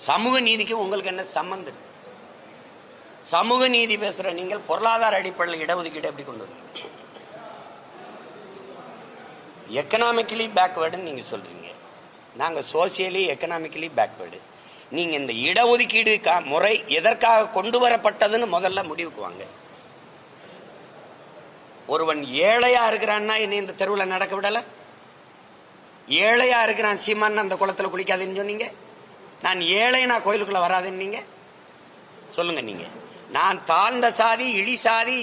சமூக நீதிக்கு உங்களுக்கு என்ன சம்பந்தம்? சமூக நீதி பேசுற நீங்கள் பொருளாதார அடிப்படையில் இடஒதுக்கீடு எப்படி கொண்டு வந்தீங்க? எக்கனாமிக்கலி பேக்வேர்டுன்னு நீங்க சொல்றீங்க, நாங்க சோசியலி எக்கனாமிக்கலி பேக்வேர்டு. நீங்க இந்த இடஒதுக்கீடு முறை எதற்காக கொண்டு வரப்பட்டதுன்னு முதல்ல முடிவுக்கு வாங்க. ஒருவன் ஏழையா இருக்கிறான்னா என்ன இந்த தெருவில் நடக்க விடல? ஏழையா இருக்கிறான் சீமான் அந்த குளத்துல குளிக்காதுன்னு சொன்னீங்க. நான் ஏழை, நான் கோயிலுக்குள்ள வராதுன்னு நீங்க சொல்லுங்க. நீங்க நான் தாழ்ந்த சாதி, இழி சாதி,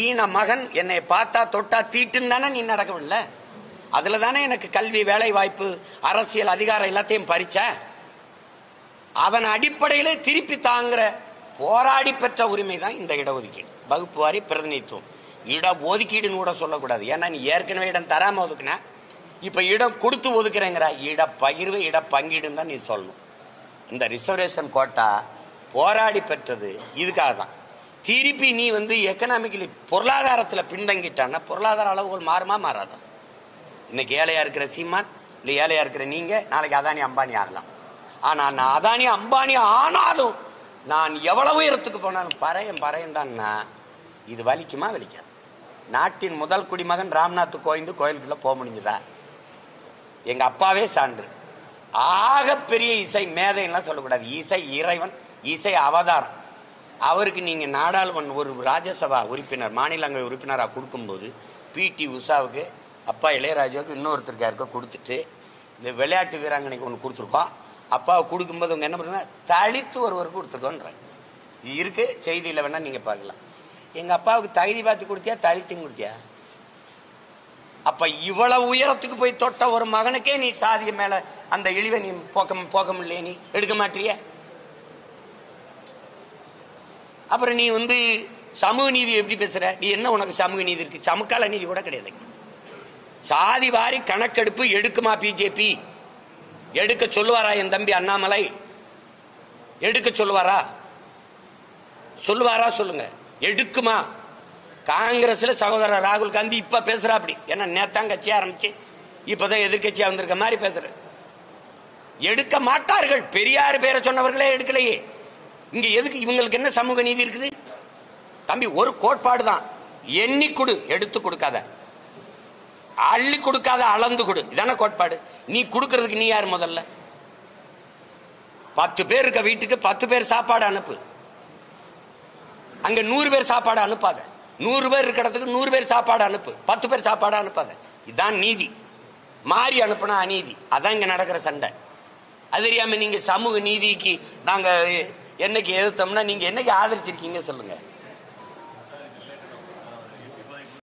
ஈன மகன், என்னை பார்த்தா தொட்டா தீட்டுன்னு தானே நீ நடக்கவில்ல? அதுல தானே எனக்கு கல்வி, வேலை வாய்ப்பு, அரசியல் அதிகாரம் எல்லாத்தையும் பறிச்ச. அதன் அடிப்படையிலே திருப்பி தாங்கிற போராடி பெற்ற உரிமை தான் இந்த இடஒதுக்கீடு, வகுப்பு வாரி பிரதிநிதித்துவம். இடஒதுக்கீடுன்னு கூட சொல்லக்கூடாது. ஏன்னா நீ ஏற்கனவே இடம் தராம ஒதுக்குன, இப்ப இடம் கொடுத்து ஒதுக்குறேங்கிற. இட பகிர்வு, இட பங்கீடுன்னு தான் நீ சொல்லணும். இந்த ரிசர்வேஷன் கோட்டா போராடி பெற்றது இதுக்காக தான். திருப்பி நீ எக்கனாமிக்கலி பொருளாதாரத்துல பின்தங்கிட்டான்னா பொருளாதார அளவுகள் மாறுமா மாறாதா? இன்னைக்கு ஏழையா இருக்கிற சீமான் இல்ல ஏழையா இருக்கிற நீங்க நாளைக்கு அதானி அம்பானி ஆகலாம். ஆனா நான் அதானி அம்பானி ஆனாலும் நான் எவ்வளவு உயரத்துக்கு போனாலும் பறையன் தான். இது வலிக்குமா? வலிக்காது. நாட்டின் முதல் குடிமகன் ராம்நாத் கோவிந்த் கோயிலுக்குள்ள போக முடிஞ்சதா? எங்க அப்பாவே சான்று. ஆக பெரிய இசை மேதைலாம் சொல்லக்கூடாது. இசை இறைவன், இசை அவதாரம். அவருக்கு நீங்க நாடாளுமன்ற ஒரு ராஜ்யசபா உறுப்பினர், மாநிலங்களவை உறுப்பினராக கொடுக்கும்போது PT உஷாவுக்கு, அப்பா இளையராஜாவுக்கு, இன்னொருத்தருக்கு யாருக்கோ கொடுத்துட்டு இந்த விளையாட்டு வீராங்கனைக்கு ஒன்று கொடுத்துருக்கோம். அப்பாவை கொடுக்கும்போது அவங்க என்ன பண்ணுறாங்க, தலித்து ஒருவருக்கு கொடுத்துருக்கோன்ற இருக்கு. செய்தியில் வேணா நீங்க பார்க்கலாம். எங்க அப்பாவுக்கு தகுதி பார்த்து கொடுத்தியா, தலித்தும் கொடுத்தியா? அப்ப இவ்வளவு உயரத்துக்கு போய் தொட்ட ஒரு மகனுக்கே நீ சாதிய மேல அந்த இழிவை நீ போக முடியல, நீ எடுக்க மாட்டிய. அப்புறம் நீ சமூக நீதி எப்படி பேசுற? நீ என்ன, உனக்கு சமூக நீதி இருக்கு? சமகால நீதி கூட கிடையாது. சாதி வாரி கணக்கெடுப்பு எடுக்குமா பிஜேபி? எடுக்க சொல்லுவாரா என் தம்பி அண்ணாமலை? எடுக்க சொல்லுவாரா? சொல்லுங்க. எடுக்குமா? காங்கிரஸ்ல சகோதரர் ராகுல் காந்தி இப்ப பேசுறா அப்படி. ஏன்னா நேத்தான் கட்சி ஆரம்பிச்சு இப்பதான் எதிர்கட்சியா வந்திருக்க மாதிரி பேசுற. எடுக்க மாட்டார்கள். பெரியார் பேரை சொன்னவர்களே எடுக்கலையே. இங்க எதுக்கு இவங்களுக்கு என்ன சமூக நீதி இருக்குது? தம்பி, ஒரு கோட்பாடு தான். எண்ணி கொடு, எடுத்து கொடுக்காத. அள்ளி கொடுக்காத, அளந்து கொடு. இதான கோட்பாடு. நீ கொடுக்கறதுக்கு நீ யாரு? முதல்ல 10 பேர் இருக்க வீட்டுக்கு 10 பேர் சாப்பாடு அனுப்பு. அங்க 100 பேர் சாப்பாடு அனுப்பாத. 100 பேர் இருக்கிற இடத்துக்கு 100 பேர் சாப்பாடு அனுப்பு. 10 பேர் சாப்பாடு அனுப்பாத. இதுதான் நீதி. மாறி அனுப்புனா அநீதி. அதான் இங்க நடக்கிற சண்டை. அது தெரியாம நீங்க சமூக நீதிக்கு நாங்க என்னைக்கு எதிர்த்தோம்னா நீங்க என்னைக்கு ஆதரிச்சிருக்கீங்க சொல்லுங்க.